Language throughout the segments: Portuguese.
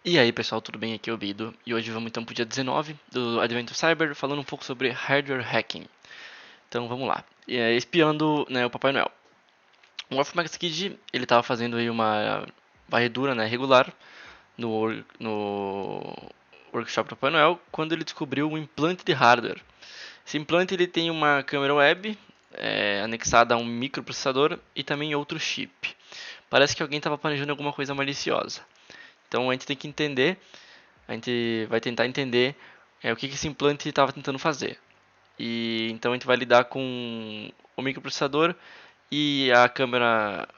E aí pessoal, tudo bem? Aqui é o Bido e hoje vamos então para o dia 19 do Advent of Cyber, falando um pouco sobre hardware hacking. Então vamos lá, espiando, né, o Papai Noel. O Wolf Max Kid, ele estava fazendo aí uma varredura, né, regular no workshop do Papai Noel quando ele descobriu um implante de hardware. Esse implante ele tem uma câmera web anexada a um microprocessador e também outro chip. Parece que alguém estava planejando alguma coisa maliciosa. Então a gente tem que entender. A gente vai tentar entender o que esse implante estava tentando fazer. E então a gente vai lidar com o microprocessador e a câmera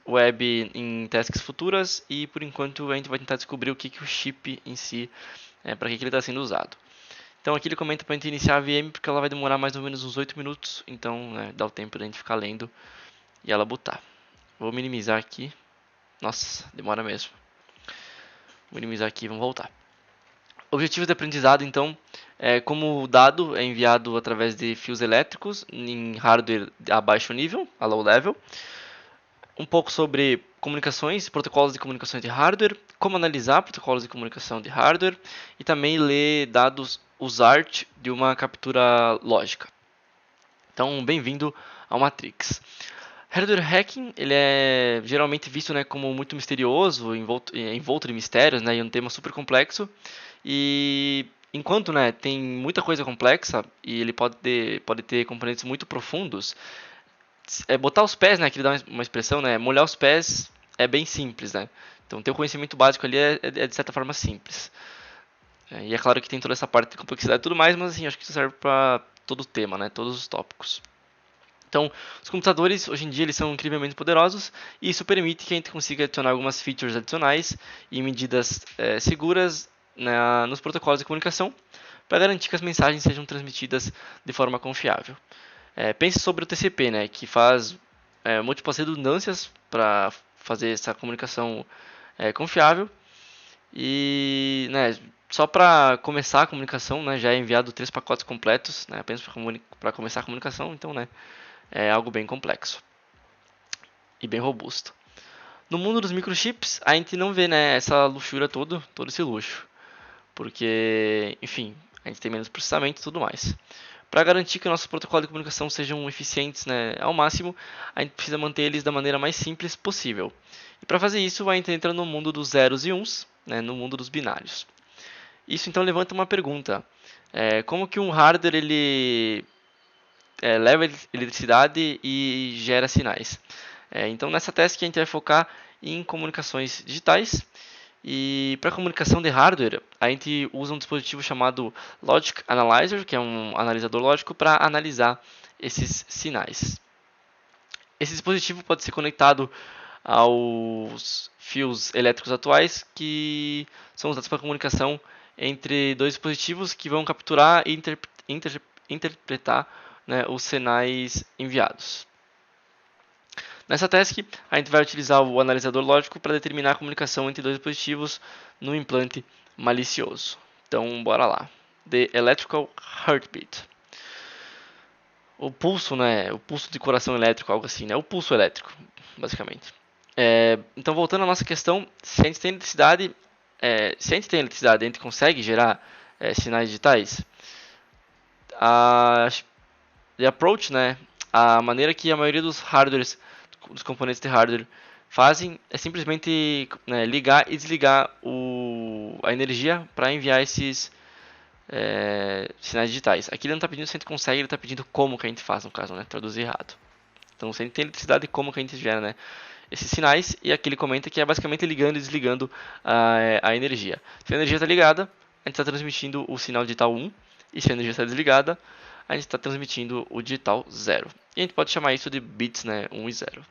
web em tasks futuras e por enquanto a gente vai tentar descobrir o que o chip em si para que ele está sendo usado. Então aqui ele comenta para a gente iniciar a VM porque ela vai demorar mais ou menos uns 8 minutos, então dá o tempo da gente ficar lendo e ela botar. Vou minimizar aqui. Nossa, demora mesmo. Vou minimizar aqui e vamos voltar. Objetivos de aprendizado, então, como o dado é enviado através de fios elétricos em hardware a baixo nível, a low level. Um pouco sobre comunicações, protocolos de comunicações de hardware, como analisar protocolos de comunicação de hardware e também ler dados USART de uma captura lógica. Então, bem-vindo ao Matrix. Hardware hacking ele é geralmente visto, né, como muito misterioso, envolto de mistérios, né, e um tema super complexo. E enquanto, né, tem muita coisa complexa e ele pode ter componentes muito profundos, botar os pés, né, que ele dá uma expressão, né, molhar os pés é bem simples, né. Então ter o conhecimento básico ali é de certa forma simples. E é claro que tem toda essa parte de complexidade e tudo mais, mas assim, acho que isso serve para todo o tema, né, todos os tópicos. Então, os computadores hoje em dia eles são incrivelmente poderosos e isso permite que a gente consiga adicionar algumas features adicionais e medidas seguras nos protocolos de comunicação para garantir que as mensagens sejam transmitidas de forma confiável. Pense sobre o TCP, né, que faz múltiplas redundâncias para fazer essa comunicação confiável e, né, só para começar a comunicação, né, já é enviado 3 pacotes completos, né, apenas para começar a comunicação, então, né, é algo bem complexo e bem robusto. No mundo dos microchips, a gente não vê, né, essa luxúria todo esse luxo, porque, enfim, a gente tem menos processamento e tudo mais. Para garantir que nossos protocolos de comunicação sejam eficientes, né, ao máximo, a gente precisa manter eles da maneira mais simples possível. E para fazer isso, a gente entra no mundo dos zeros e uns, né, no mundo dos binários. Isso então levanta uma pergunta: como que um hardware ele leva eletricidade e gera sinais? Então nessa task a gente vai focar em comunicações digitais e para comunicação de hardware a gente usa um dispositivo chamado Logic Analyzer, que é um analisador lógico para analisar esses sinais. Esse dispositivo pode ser conectado aos fios elétricos atuais que são usados para comunicação entre dois dispositivos que vão capturar e interpretar, né, os sinais enviados. Nessa task, a gente vai utilizar o analisador lógico para determinar a comunicação entre dois dispositivos no implante malicioso. Então, bora lá. The Electrical Heartbeat. O pulso, né? O pulso de coração elétrico, algo assim, né? O pulso elétrico, basicamente. Então, voltando à nossa questão, se a gente tem eletricidade, a gente consegue gerar sinais digitais. A The approach, né? A maneira que a maioria dos hardwares, dos componentes de hardware fazem é simplesmente, né, ligar e desligar a energia para enviar esses sinais digitais. Aqui ele não está pedindo se a gente consegue, ele está pedindo como que a gente faz, no caso, né? Traduzir errado. Então, se a gente tem eletricidade, como que a gente gera, né, esses sinais? E aqui ele comenta que é basicamente ligando e desligando a energia. Se a energia está ligada, a gente está transmitindo o sinal digital 1. E se a energia está desligada, a gente está transmitindo o digital 0. E a gente pode chamar isso de bits, né, 1 e 0.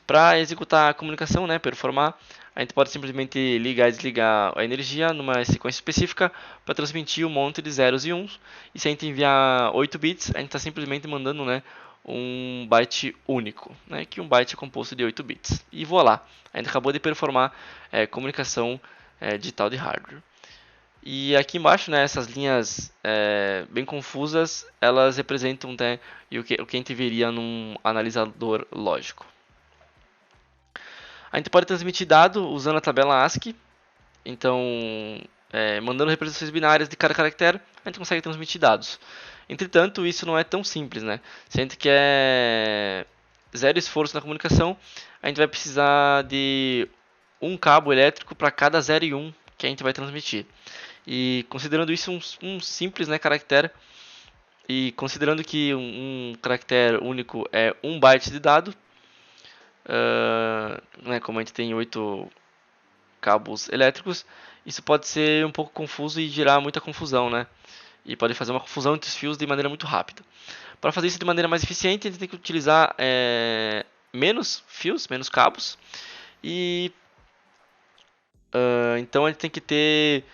Para executar a comunicação, né, performar, a gente pode simplesmente ligar e desligar a energia numa sequência específica para transmitir um monte de zeros e uns. E se a gente enviar 8 bits, a gente está simplesmente mandando, né, um byte único, né, que um byte é composto de 8 bits. E voilá, a gente acabou de performar comunicação digital de hardware. E aqui embaixo, né, essas linhas bem confusas, elas representam, né, o que a gente veria num analisador lógico. A gente pode transmitir dado usando a tabela ASCII Então, mandando representações binárias de cada caractere, a gente consegue transmitir dados. Entretanto, isso não é tão simples, né? Se a gente quer zero esforço na comunicação, a gente vai precisar de um cabo elétrico para cada 0 e 1 que a gente vai transmitir. E considerando isso um simples, né, caractere, e considerando que um caractere único é 1 byte de dado, né, como a gente tem 8 cabos elétricos, isso pode ser um pouco confuso e gerar muita confusão, né? E pode fazer uma confusão entre os fios de maneira muito rápida. Para fazer isso de maneira mais eficiente, a gente tem que utilizar menos fios, menos cabos. E então a gente tem que ter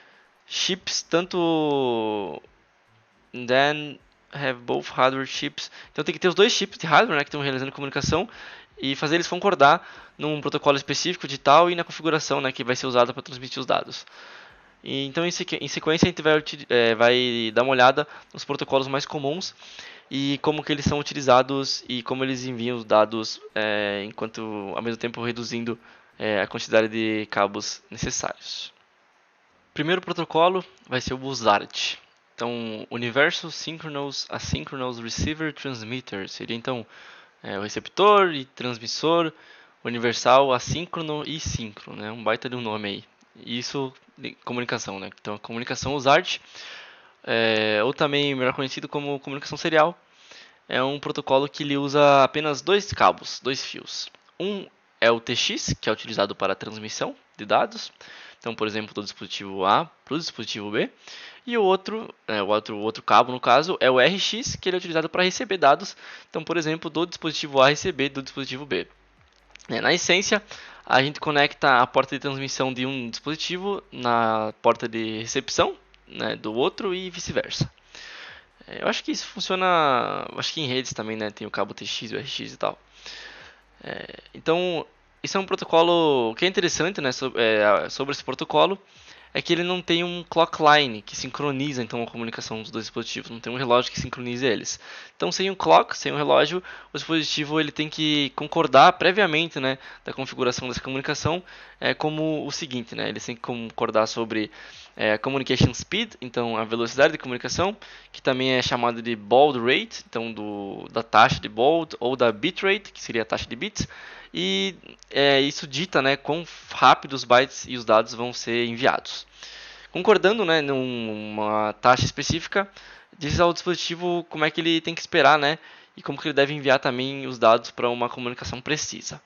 chips tanto then have both hardware chips. Então tem que ter os dois chips de hardware, né, que estão realizando comunicação e fazer eles concordar num protocolo específico de tal e na configuração, né, que vai ser usada para transmitir os dados. E, então em sequência a gente vai dar uma olhada nos protocolos mais comuns e como que eles são utilizados e como eles enviam os dados enquanto ao mesmo tempo reduzindo a quantidade de cabos necessários. O primeiro protocolo vai ser o USART. Então, Universal Synchronous Asynchronous Receiver Transmitter seria então o receptor e transmissor universal, assíncrono e síncrono, né? Um baita de um nome aí. Isso de comunicação, né? Então, a comunicação USART, ou também melhor conhecido como comunicação serial, é um protocolo que ele usa apenas dois cabos, dois fios. Um é o TX, que é utilizado para a transmissão de dados. Então, por exemplo, do dispositivo A para o dispositivo B. E o outro cabo, no caso, é o RX, que ele é utilizado para receber dados. Então, por exemplo, do dispositivo A receber do dispositivo B. Na essência, a gente conecta a porta de transmissão de um dispositivo na porta de recepção, né, do outro e vice-versa. Eu acho que isso funciona, acho que em redes também, né, tem o cabo TX, o RX e tal. Então, isso é um protocolo que é interessante, né, sobre esse protocolo, é que ele não tem um clock line que sincroniza então a comunicação dos dois dispositivos, não tem um relógio que sincronize eles. Então, sem um clock, sem um relógio, o dispositivo ele tem que concordar previamente, né, da configuração dessa comunicação, como o seguinte, né, ele tem que concordar sobre a communication speed, então a velocidade de comunicação, que também é chamada de baud rate, então da taxa de baud, ou da bit rate, que seria a taxa de bits, e isso dita, né, quão rápido os bytes e os dados vão ser enviados. Concordando, né, numa taxa específica, diz ao dispositivo como é que ele tem que esperar, né, e como que ele deve enviar também os dados para uma comunicação precisa.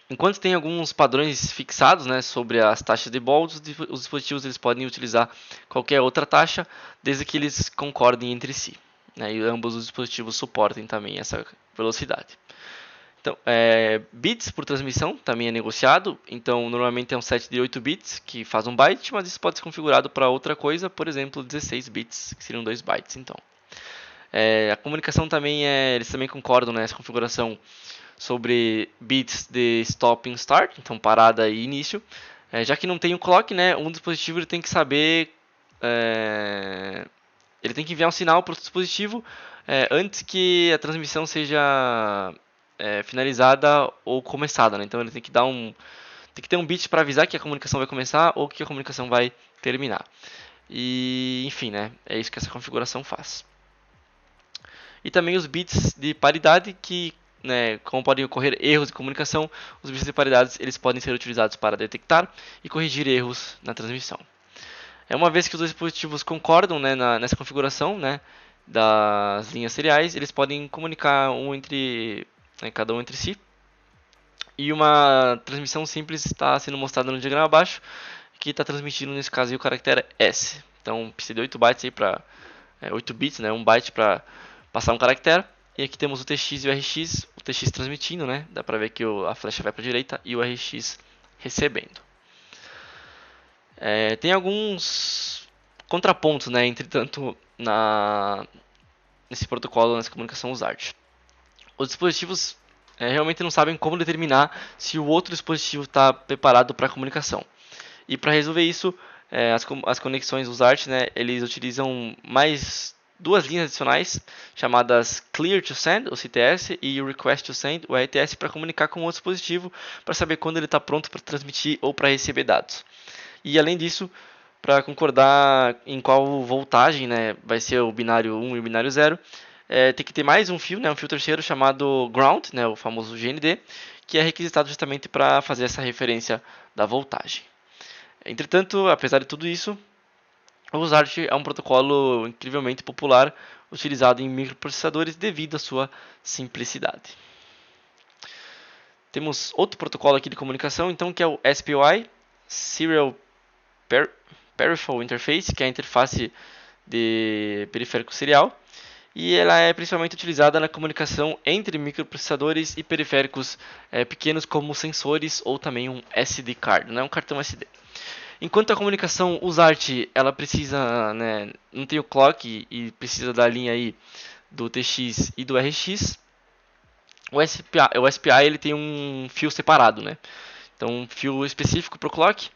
Enquanto tem alguns padrões fixados, né, sobre as taxas de baud, os dispositivos eles podem utilizar qualquer outra taxa, desde que eles concordem entre si, né, e ambos os dispositivos suportem também essa velocidade. Então, bits por transmissão também é negociado. Então, normalmente é um set de 8 bits que faz um byte, mas isso pode ser configurado para outra coisa, por exemplo, 16 bits, que seriam 2 bytes. Então, a comunicação também eles também concordam nessa configuração sobre bits de stop e start, então parada e início. Já que não tem um clock, né, um dispositivo ele tem que saber, ele tem que enviar um sinal para o dispositivo antes que a transmissão seja finalizada ou começada, né? Então ele tem que ter um bit para avisar que a comunicação vai começar ou que a comunicação vai terminar. E enfim, né? É isso que essa configuração faz. E também os bits de paridade que, né, como podem ocorrer erros de comunicação, os bits de paridade eles podem ser utilizados para detectar e corrigir erros na transmissão. Uma vez que os dois dispositivos concordam, né, nessa configuração, né, das linhas seriais, eles podem comunicar cada um entre si. E uma transmissão simples está sendo mostrada no diagrama abaixo, que está transmitindo nesse caso aí, o caractere S. Então precisa de 8 bytes aí para 8 bits, né, 1 byte para passar um caractere. E aqui temos o TX e o RX, o TX transmitindo, né, dá para ver que a flecha vai para a direita e o RX recebendo. Tem alguns contrapontos, né, entretanto, nesse protocolo, nessa comunicação USART. Os dispositivos realmente não sabem como determinar se o outro dispositivo está preparado para a comunicação. E para resolver isso, as conexões USART, né, eles utilizam mais duas linhas adicionais chamadas Clear to Send, o CTS, e Request to Send, o RTS, para comunicar com o outro dispositivo para saber quando ele está pronto para transmitir ou para receber dados. E além disso, para concordar em qual voltagem, né, vai ser o binário 1 e o binário 0, tem que ter mais um fio, né, um fio terceiro chamado Ground, né, o famoso GND, que é requisitado justamente para fazer essa referência da voltagem. Entretanto, apesar de tudo isso, o USART é um protocolo incrivelmente popular, utilizado em microprocessadores devido à sua simplicidade. Temos outro protocolo aqui de comunicação, então, que é o SPI, Serial Peripheral Interface, que é a interface de periférico serial, e ela é principalmente utilizada na comunicação entre microprocessadores e periféricos pequenos como sensores ou também um SD card, né, um cartão SD. Enquanto a comunicação USART ela precisa, né, não tem o clock e precisa da linha aí do TX e do RX, o SPI ele tem um fio separado, né? Então um fio específico para o clock,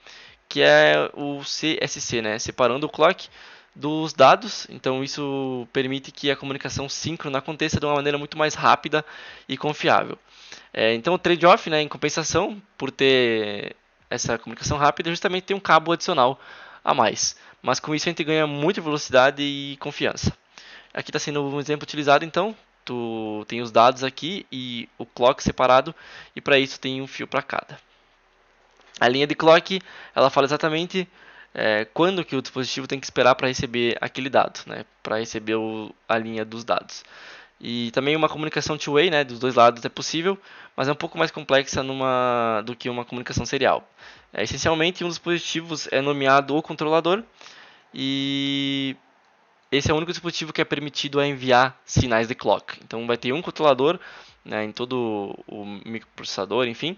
que é o CSC, né? Separando o clock dos dados, então isso permite que a comunicação síncrona aconteça de uma maneira muito mais rápida e confiável. Então o trade-off, né, em compensação, por ter essa comunicação rápida, justamente tem um cabo adicional a mais. Mas com isso a gente ganha muita velocidade e confiança. Aqui está sendo um exemplo utilizado, então, tu tem os dados aqui e o clock separado, e para isso tem um fio para cada. A linha de clock, ela fala exatamente quando que o dispositivo tem que esperar para receber aquele dado, né, para receber a linha dos dados. E também uma comunicação two-way, né, dos dois lados é possível, mas é um pouco mais complexa do que uma comunicação serial. Essencialmente, um dos dispositivos é nomeado o controlador, e esse é o único dispositivo que é permitido a enviar sinais de clock. Então vai ter um controlador, né, em todo o microprocessador, enfim,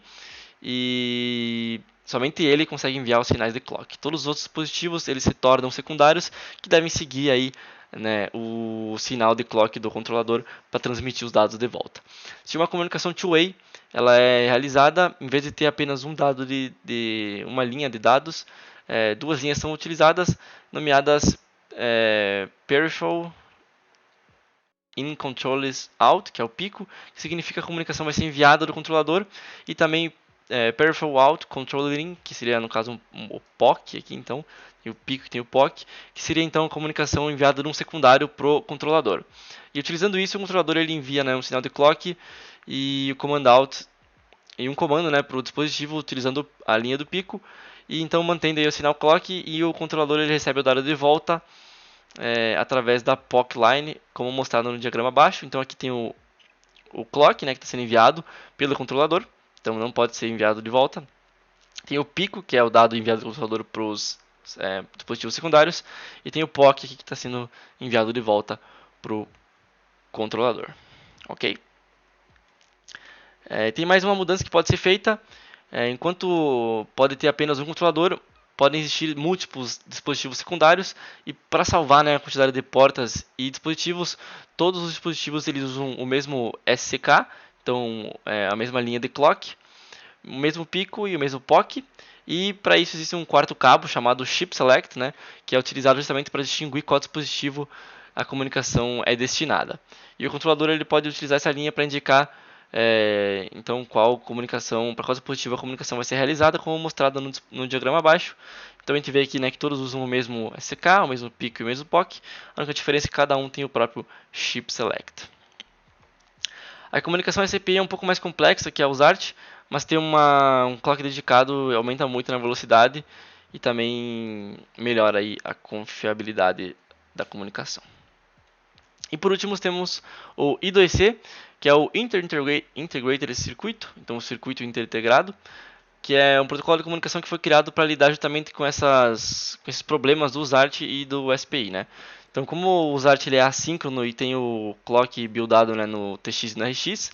e somente ele consegue enviar os sinais de clock. Todos os outros dispositivos eles se tornam secundários, que devem seguir aí, né, o sinal de clock do controlador para transmitir os dados de volta. Se uma comunicação two-way ela é realizada, em vez de ter apenas um dado de uma linha de dados, duas linhas são utilizadas, nomeadas Peripheral In Controls Out, que é o pico, que significa que a comunicação vai ser enviada do controlador, e também Peripheral Out Controller In, que seria no caso o POC aqui, então, e o pico que tem o POC, que seria então a comunicação enviada de um secundário para o controlador. E utilizando isso, o controlador ele envia, né, um sinal de clock e o command out e um comando, né, para o dispositivo utilizando a linha do pico, e então mantendo aí o sinal clock, e o controlador ele recebe o dado de volta através da POC line, como mostrado no diagrama abaixo. Então aqui tem o clock, né, que está sendo enviado pelo controlador, então não pode ser enviado de volta. Tem o pico, que é o dado enviado do controlador para os dispositivos secundários, e tem o POC aqui que está sendo enviado de volta para o controlador. Ok? Tem mais uma mudança que pode ser feita. Enquanto pode ter apenas um controlador, podem existir múltiplos dispositivos secundários, e para salvar, né, a quantidade de portas e dispositivos, todos os dispositivos eles usam o mesmo SCK, então a mesma linha de clock, o mesmo pico e o mesmo POC, e para isso existe um quarto cabo chamado Chip Select, né, que é utilizado justamente para distinguir qual dispositivo a comunicação é destinada. E o controlador ele pode utilizar essa linha para indicar então para qual dispositivo a comunicação vai ser realizada, como mostrado no diagrama abaixo. Então a gente vê aqui, né, que todos usam o mesmo SK, o mesmo pico e o mesmo POC, a única diferença é que cada um tem o próprio Chip Select. A comunicação SPI é um pouco mais complexa que a USART, mas tem um clock dedicado, aumenta muito na velocidade e também melhora aí a confiabilidade da comunicação. E por último temos o I2C, que é o Integrated Circuit, então o circuito interintegrado, que é um protocolo de comunicação que foi criado para lidar justamente com esses problemas do USART e do SPI, né? Então, como o USART ele é assíncrono e tem o clock buildado, né, no TX e no RX,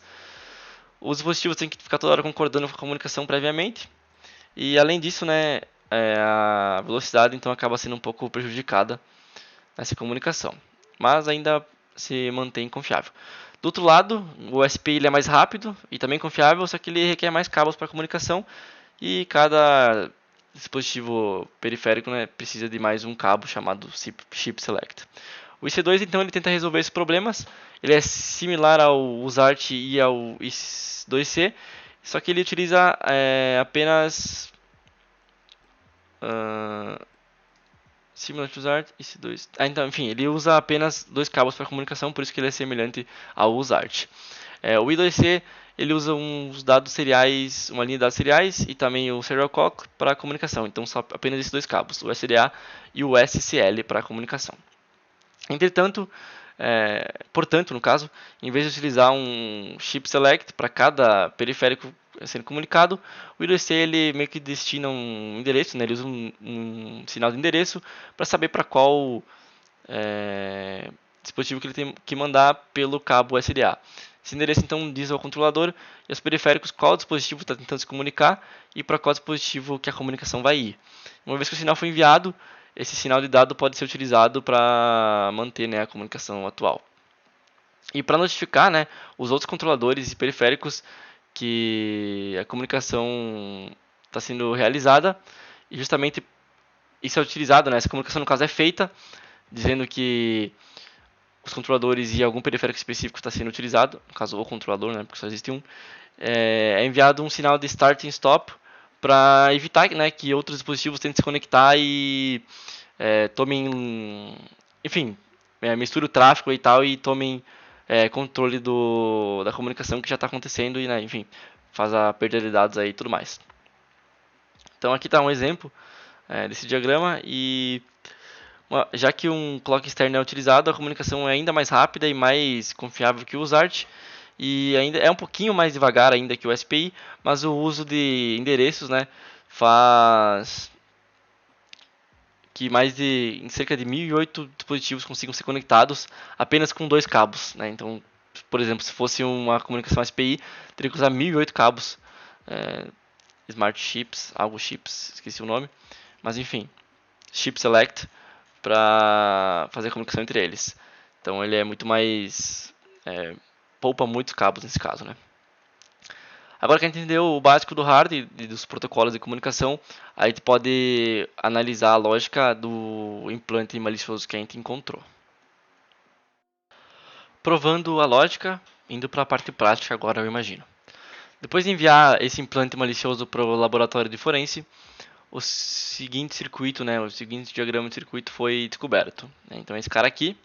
os dispositivos têm que ficar toda hora concordando com a comunicação previamente, e além disso, né, a velocidade então acaba sendo um pouco prejudicada nessa comunicação, mas ainda se mantém confiável. Do outro lado, o SPI ele é mais rápido e também confiável, só que ele requer mais cabos para comunicação, e cada dispositivo periférico, né, precisa de mais um cabo chamado Chip Select. O IC2 então ele tenta resolver esses problemas. Ele é similar ao USART e ao IC2C, só que ele utiliza apenas similar to USART IC2. Então, enfim, ele usa apenas 2 cabos para comunicação, por isso que ele é semelhante ao USART. O I2C ele usa uns dados seriais, uma linha de dados seriais e também o serial clock para comunicação. Então só apenas esses 2 cabos, o SDA e o SCL para comunicação. Entretanto, portanto, no caso, em vez de utilizar um chip select para cada periférico sendo comunicado, o I2C ele meio que destina um endereço, né? Ele usa um sinal de endereço para saber para qual dispositivo que ele tem que mandar pelo cabo SDA. Esse endereço então diz ao controlador e aos periféricos qual dispositivo está tentando se comunicar e para qual dispositivo que a comunicação vai ir. Uma vez que o sinal foi enviado, esse sinal de dado pode ser utilizado para manter, né, a comunicação atual. E para notificar, né, os outros controladores e periféricos que a comunicação está sendo realizada, e justamente isso é utilizado, né, essa comunicação no caso é feita, dizendo que os controladores e algum periférico específico está sendo utilizado, no caso o controlador, né, porque só existe um, é enviado um sinal de start e stop para evitar, né, que outros dispositivos tentem se conectar e tomem, enfim, misture o tráfego e tal e tomem controle da comunicação que já está acontecendo e, né, enfim, faz a perda de dados aí e tudo mais. Então aqui está um exemplo desse diagrama e já que um clock externo é utilizado, a comunicação é ainda mais rápida e mais confiável que o USART e ainda é um pouquinho mais devagar ainda que o SPI, mas o uso de endereços, né, faz que em cerca de 1008 dispositivos consigam ser conectados apenas com 2 cabos, né? Então, por exemplo, se fosse uma comunicação SPI, teria que usar 1008 cabos, Smart Chips, algo chips, esqueci o nome, mas enfim, Chip Select para fazer a comunicação entre eles. Então ele é muito mais poupa muitos cabos nesse caso, né? Agora que a gente entendeu o básico do hardware e dos protocolos de comunicação, a gente pode analisar a lógica do implante malicioso que a gente encontrou. Provando a lógica, indo para a parte prática agora, eu imagino. Depois de enviar esse implante malicioso para o laboratório de forense, o seguinte circuito, né, o seguinte diagrama de circuito foi descoberto. Então esse cara aqui,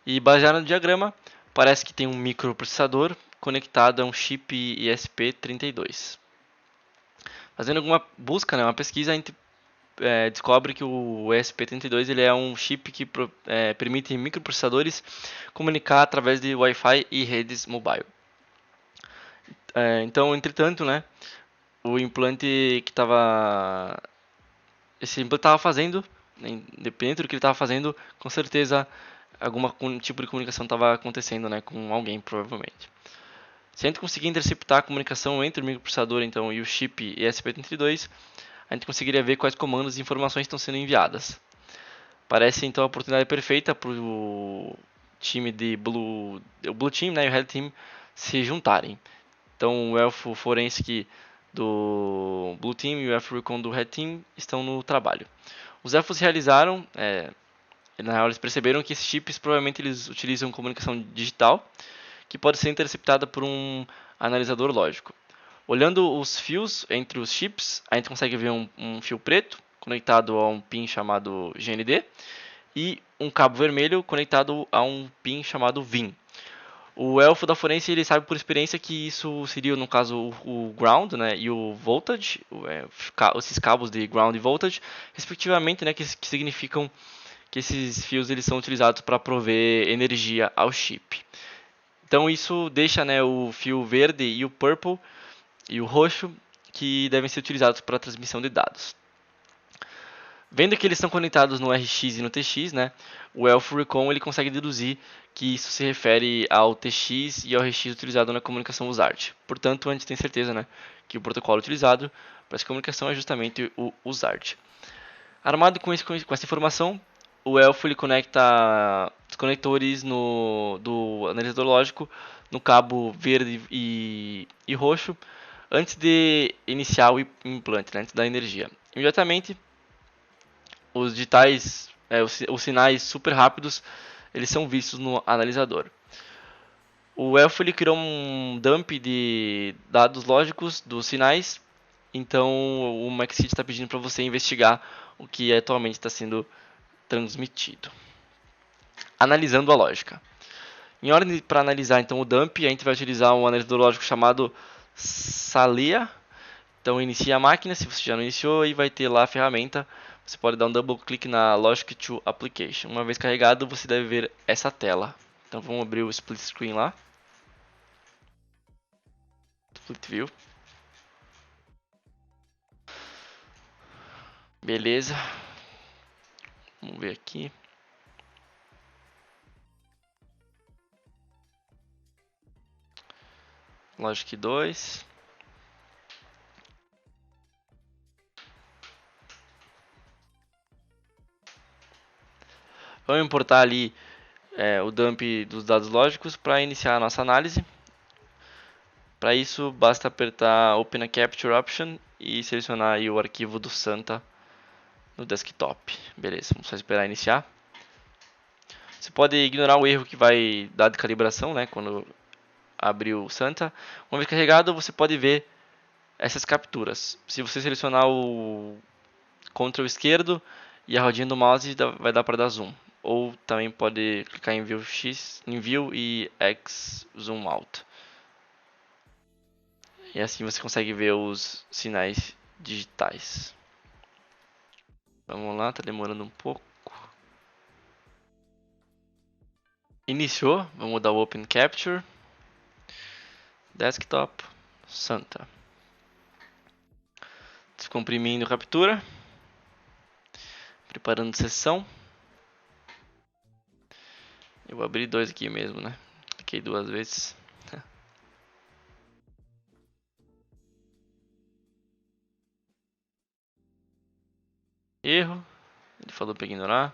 e baseado no diagrama, parece que tem um microprocessador conectado a um chip ESP32. Fazendo alguma busca, né, uma pesquisa, a gente descobre que o ESP32 ele é um chip que permite microprocessadores comunicar através de Wi-Fi e redes mobile. Então, entretanto, né, o implante que esse implante estava fazendo, independente do que ele estava fazendo, com certeza algum tipo de comunicação estava acontecendo, né, com alguém, provavelmente. Se a gente conseguir interceptar a comunicação entre o microprocessador então, e o chip ESP32, a gente conseguiria ver quais comandos e informações estão sendo enviadas. Parece então a oportunidade perfeita para o time o Blue Team, né, e o Red Team se juntarem. Então o elfo forense do Blue Team e o elfo recon do Red Team estão no trabalho. Os elfos realizaram, na real eles perceberam que esses chips provavelmente eles utilizam comunicação digital, que pode ser interceptada por um analisador lógico. Olhando os fios entre os chips, a gente consegue ver um fio preto conectado a um pin chamado GND e um cabo vermelho conectado a um pin chamado VIN. O elfo da forense ele sabe por experiência que isso seria, no caso, o ground, né, e o voltage, esses cabos de ground e voltage, respectivamente, né, que significam que esses fios eles são utilizados para prover energia ao chip. Então isso deixa, né, o fio verde e o purple e o roxo que devem ser utilizados para a transmissão de dados. Vendo que eles estão conectados no RX e no TX, né, o Elfo Recon ele consegue deduzir que isso se refere ao TX e ao RX utilizado na comunicação USART. Portanto, a gente tem certeza, né, que o protocolo utilizado para essa comunicação é justamente o USART. Armado com essa informação, o Elfo ele conecta os conectores do analisador lógico no cabo verde e roxo antes de iniciar o implante, né, antes da energia. Imediatamente, os digitais, os sinais super rápidos eles são vistos no analisador. O Elfo ele criou um dump de dados lógicos dos sinais, então o Maxit está pedindo para você investigar o que atualmente está sendo transmitido. Analisando a lógica. Em ordem para analisar então o dump, a gente vai utilizar um analisador lógico chamado Salea. Então inicia a máquina, se você já não iniciou, e vai ter lá a ferramenta. Você pode dar um double click na Logic to Application. Uma vez carregado, você deve ver essa tela. Então vamos abrir o split screen lá. Split view. Beleza. Vamos ver aqui. Logic 2. Vamos importar ali o dump dos dados lógicos para iniciar a nossa análise. Para isso, basta apertar Open a Capture Option e selecionar aí o arquivo do Santa no desktop. Beleza, vamos só esperar iniciar. Você pode ignorar o erro que vai dar de calibração, né, quando abrir o Santa. Uma vez carregado, você pode ver essas capturas. Se você selecionar o Ctrl esquerdo e a rodinha do mouse, vai dar para dar zoom. Ou também pode clicar em View X, em View e X Zoom Out. E assim você consegue ver os sinais digitais. Vamos lá, tá demorando um pouco. Iniciou, vamos dar o Open Capture. Desktop, Santa. Descomprimindo captura. Preparando sessão. Eu vou abrir dois aqui mesmo, né? Cliquei duas vezes. Erro. Ele falou para ignorar.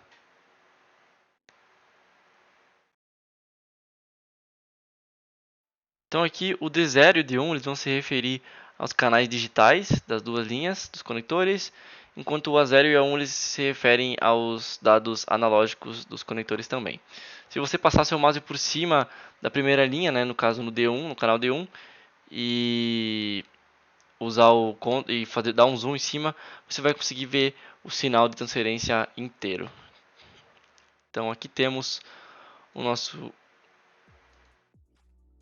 Então aqui o D0 e o D1 eles vão se referir aos canais digitais das duas linhas dos conectores, enquanto o A0 e o A1 eles se referem aos dados analógicos dos conectores também. Se você passar seu mouse por cima da primeira linha, né, no caso no D1, no canal D1, e usar dar um zoom em cima, você vai conseguir ver o sinal de transferência inteiro. Então aqui temos o nosso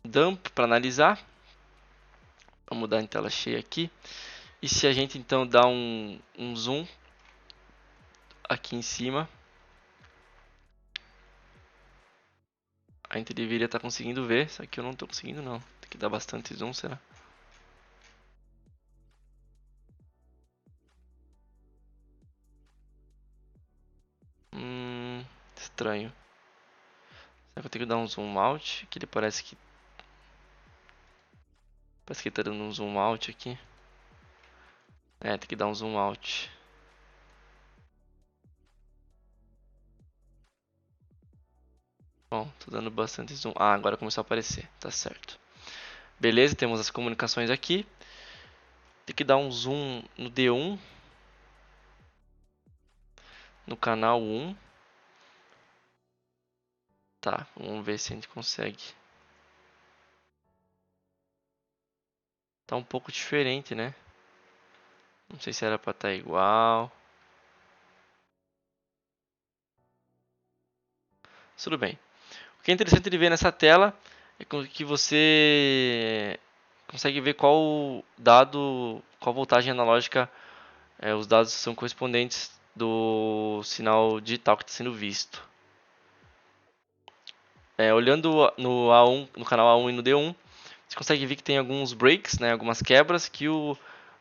dump para analisar. Vamos mudar em tela cheia aqui. E se a gente então dá um zoom aqui em cima, a gente deveria estar conseguindo ver. Só que eu não estou conseguindo não. Tem que dar bastante zoom, será? Estranho. Será que eu tenho que dar um zoom out? Que ele parece que está dando um zoom out aqui. É, tem que dar um zoom out. Bom, tô dando bastante zoom. Ah, agora começou a aparecer. Tá certo. Beleza, temos as comunicações aqui. Tem que dar um zoom no D1. No canal 1. Tá, vamos ver se a gente consegue. Tá um pouco diferente, né? Não sei se era pra estar igual. Tudo bem. O que é interessante de ver nessa tela é que você consegue ver qual dado, qual voltagem analógica os dados são correspondentes do sinal digital que está sendo visto. Olhando no A1, no canal A1 e no D1, você consegue ver que tem alguns breaks, né, algumas quebras que o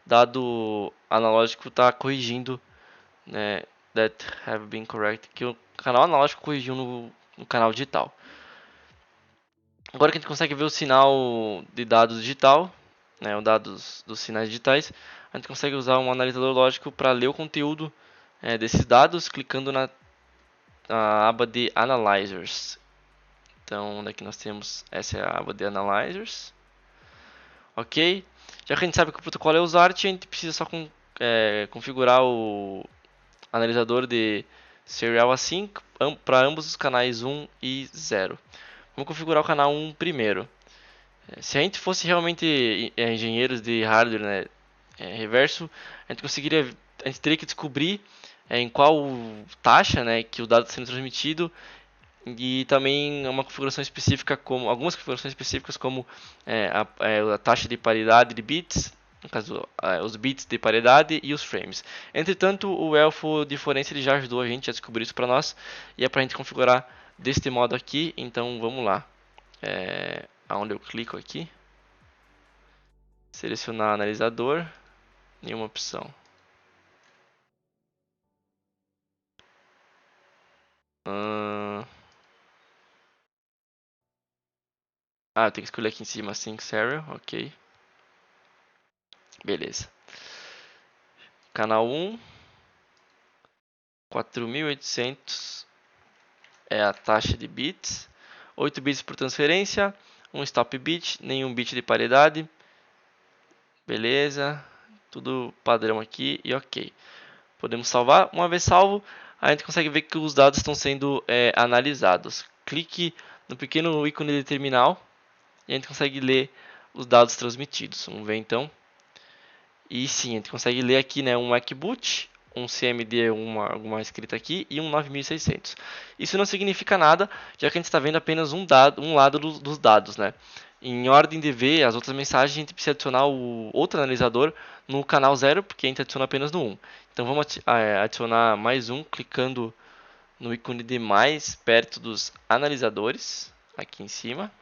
dado analógico está corrigindo, né, that have been correct, que o canal analógico corrigiu no canal digital. Agora que a gente consegue ver o sinal de dados digital, né, os dados dos sinais digitais, a gente consegue usar um analisador lógico para ler o conteúdo desses dados, clicando na aba de Analyzers. Então, daqui nós temos, essa é a aba de Analyzers. Ok? Já que a gente sabe que o protocolo é USART, a gente precisa só configurar o analisador de Serial Async para ambos os canais 1 e 0. Vamos configurar o canal 1 primeiro. Se a gente fosse realmente engenheiros de hardware, né, reverso, a gente teria que descobrir em qual taxa, né, que o dado está sendo transmitido, e também uma configuração específica, como algumas configurações específicas, como a taxa de paridade de bits, no caso os bits de paridade e os frames. Entretanto, o Elfo de Forense ele já ajudou a gente a descobrir isso para nós, e é para a gente configurar deste modo aqui. Então vamos lá. Aonde eu clico aqui, selecionar analisador, nenhuma opção. Eu tenho que escolher aqui em cima Sync Serial, ok. Beleza. Canal 1, 4800 é a taxa de bits, 8 bits por transferência, um stop bit, nenhum bit de paridade. Beleza, tudo padrão aqui e ok. Podemos salvar. Uma vez salvo, a gente consegue ver que os dados estão sendo analisados. Clique no pequeno ícone de terminal e a gente consegue ler os dados transmitidos. Vamos ver então. E sim, a gente consegue ler aqui, né, um MacBoot, um CMD, alguma escrita aqui, e um 9600. Isso não significa nada, já que a gente está vendo apenas um lado dos dados, né? Em ordem de ver as outras mensagens, a gente precisa adicionar o outro analisador no canal 0, porque a gente adiciona apenas no 1. Então vamos adicionar mais um, clicando no ícone de mais perto dos analisadores, aqui em cima.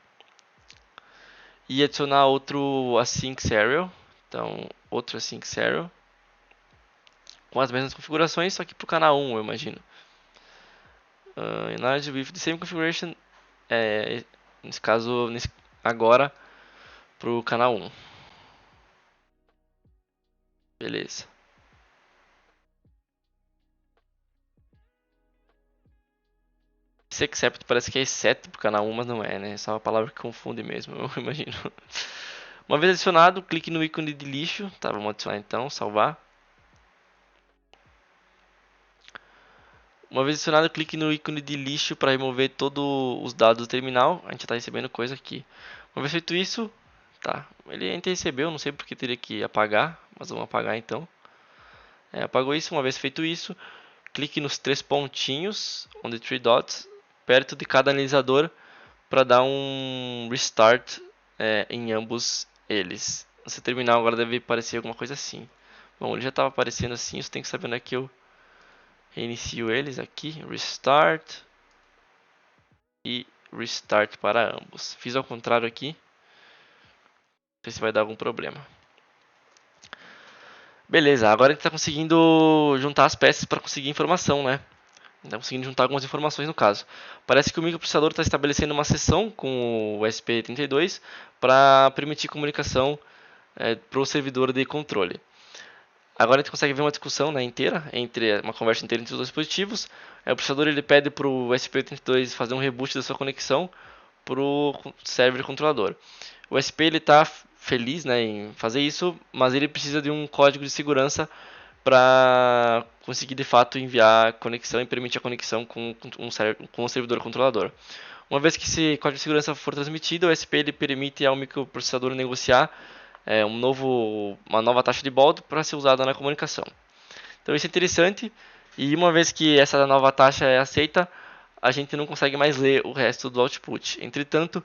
E adicionar outro Async Serial. Então, outro Async Serial com as mesmas configurações, só que para o canal 1, eu imagino. Enlarge with the same configuration, nesse caso, agora para o canal 1. Beleza. Esse except parece que é exceto para o canal 1, mas não é, né? É só uma palavra que confunde mesmo, eu imagino. Uma vez adicionado, clique no ícone de lixo. Tá, vamos adicionar então, salvar. Uma vez adicionado, clique no ícone de lixo para remover todos os dados do terminal. A gente está recebendo coisa aqui. Uma vez feito isso, tá. A gente recebeu, não sei porque teria que apagar, mas vamos apagar então. Apagou isso. Uma vez feito isso, clique nos 3 pontinhos, on the 3 dots, perto de cada analisador para dar um restart em ambos eles. Esse terminal agora deve aparecer alguma coisa assim. Bom, ele já estava aparecendo assim, você tem que saber onde é que eu reinicio eles aqui, restart e restart para ambos. Fiz ao contrário aqui, não sei se vai dar algum problema. Beleza, agora a gente está conseguindo juntar as peças para conseguir informação, né? Está conseguindo juntar algumas informações no caso. Parece que o microprocessador está estabelecendo uma sessão com o ESP32 para permitir comunicação para o servidor de controle. Agora a gente consegue ver uma discussão, né, uma conversa inteira entre os dois dispositivos. O processador ele pede para o ESP32 fazer um reboot da sua conexão para o server controlador. O ESP ele está feliz, né, em fazer isso, mas ele precisa de um código de segurança para conseguir de fato enviar a conexão e permitir a conexão com o servidor controlador. Uma vez que esse código de segurança for transmitido, o ESP ele permite ao microprocessador negociar uma nova taxa de baud para ser usada na comunicação. Então isso é interessante, e uma vez que essa nova taxa é aceita, a gente não consegue mais ler o resto do output. Entretanto,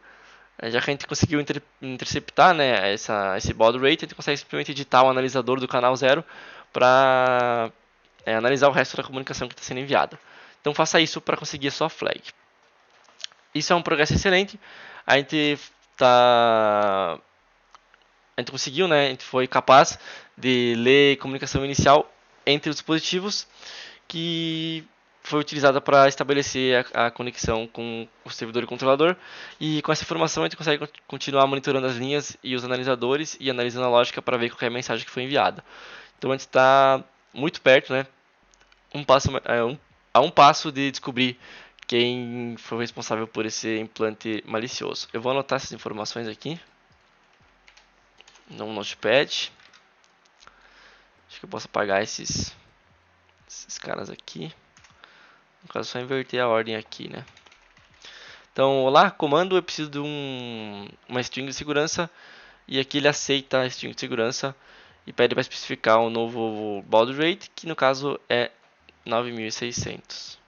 já que a gente conseguiu interceptar, né, esse baud rate, a gente consegue simplesmente editar o analisador do canal 0 para analisar o resto da comunicação que está sendo enviada. Então faça isso para conseguir a sua flag. Isso é um progresso excelente. A gente conseguiu, né? A gente foi capaz de ler comunicação inicial entre os dispositivos que foi utilizada para estabelecer a conexão com o servidor e controlador. E com essa informação a gente consegue continuar monitorando as linhas e os analisadores e analisando a lógica para ver qualquer mensagem que foi enviada. Então a gente está muito perto, né? A um passo de descobrir quem foi responsável por esse implante malicioso. Eu vou anotar essas informações aqui no Notepad. Acho que eu posso apagar esses caras aqui. No caso, só inverter a ordem aqui, né? Então, olá, comando, eu preciso de uma string de segurança. E aqui ele aceita a string de segurança e pede para especificar um novo baud rate, que no caso é 9600.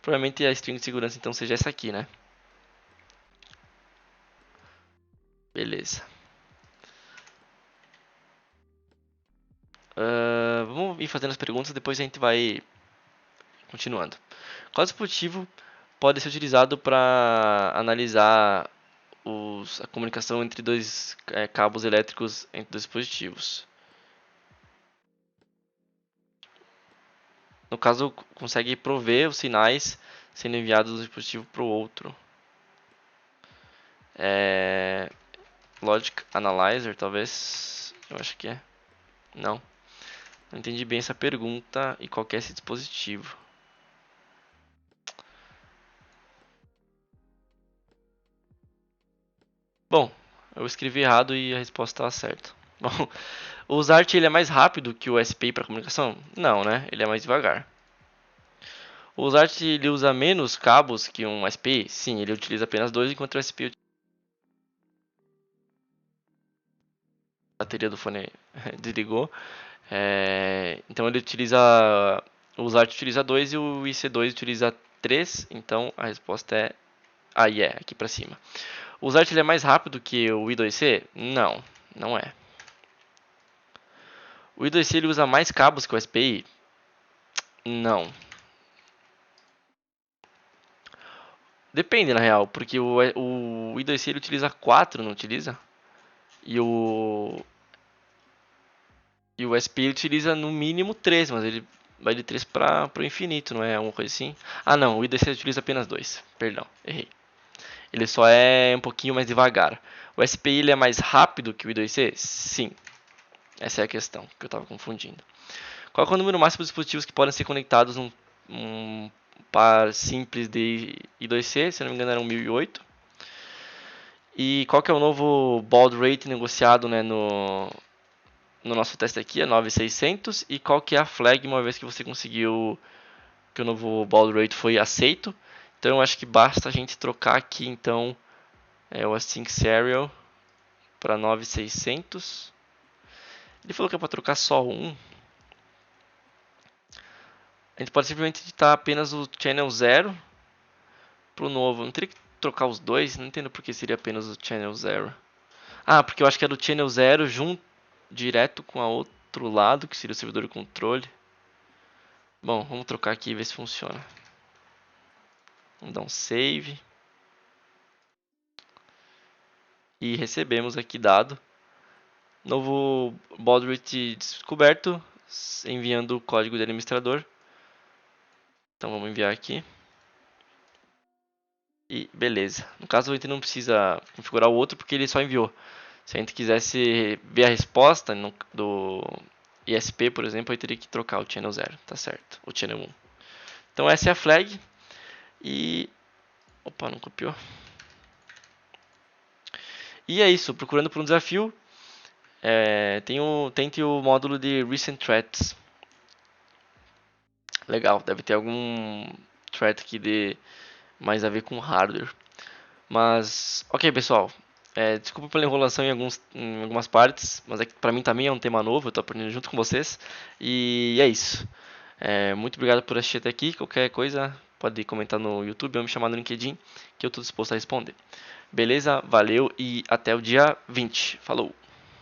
Provavelmente a string de segurança então seja essa aqui, né? Beleza. Vamos ir fazendo as perguntas, depois a gente vai continuando. Qual dispositivo pode ser utilizado para analisar a comunicação entre dois cabos elétricos entre dois dispositivos? No caso, consegue prover os sinais sendo enviados de um dispositivo para o outro. Logic Analyzer, talvez. Eu acho que é. Não. Não entendi bem essa pergunta e qual que é esse dispositivo. Bom, eu escrevi errado e a resposta estava certa. Bom, o Zart ele é mais rápido que o SPI para comunicação? Não, né? Ele é mais devagar. O Zart ele usa menos cabos que um SPI? Sim, ele utiliza apenas dois, enquanto o SPI a bateria do fone desligou. Então ele utiliza. O Zart utiliza 2 e o IC2 utiliza 3. Então a resposta é aqui para cima. O Zart ele é mais rápido que o I2C? Não, não é. O I2C ele usa mais cabos que o SPI? Não. Depende na real, porque o I2C ele utiliza 4, não utiliza? E o SPI utiliza no mínimo 3, mas ele vai de 3 para o infinito, não é uma coisa assim? Ah não, o I2C utiliza apenas 2, perdão, errei. Ele só é um pouquinho mais devagar. O SPI ele é mais rápido que o I2C? Sim. Essa é a questão que eu estava confundindo. Qual é o número máximo de dispositivos que podem ser conectados num par simples de I2C? Se eu não me engano era 1008. E qual que é o novo baud rate negociado, né, no nosso teste aqui? É 9600. E qual que é a flag, uma vez que você conseguiu que o novo baud rate foi aceito? Então eu acho que basta a gente trocar aqui então o async serial para 9600. Ele falou que é para trocar só um. A gente pode simplesmente editar apenas o channel 0 pro novo. Não teria que trocar os dois? Não entendo porque seria apenas o channel 0. Ah, porque eu acho que é do channel 0 junto direto com a outro lado, que seria o servidor de controle. Bom, vamos trocar aqui e ver se funciona. Vamos dar um save. E recebemos aqui dado. Novo baud rate descoberto, enviando o código de administrador. Então vamos enviar aqui. E beleza. No caso a gente não precisa configurar o outro porque ele só enviou. Se a gente quisesse ver a resposta do ISP, por exemplo, aí teria que trocar o channel 0, tá certo? O channel 1. Então essa é a flag. E... Opa, não copiou. E é isso, procurando por um desafio, tente o módulo de Recent Threats. Legal, deve ter algum threat que dê mais a ver com hardware. Mas, ok pessoal, desculpa pela enrolação em algumas partes, mas é que pra mim também é um tema novo, eu tô aprendendo junto com vocês. E é isso. Muito obrigado por assistir até aqui. Qualquer coisa pode comentar no YouTube ou me chamar no LinkedIn, que eu estou disposto a responder. Beleza? Valeu e até o dia 20. Falou!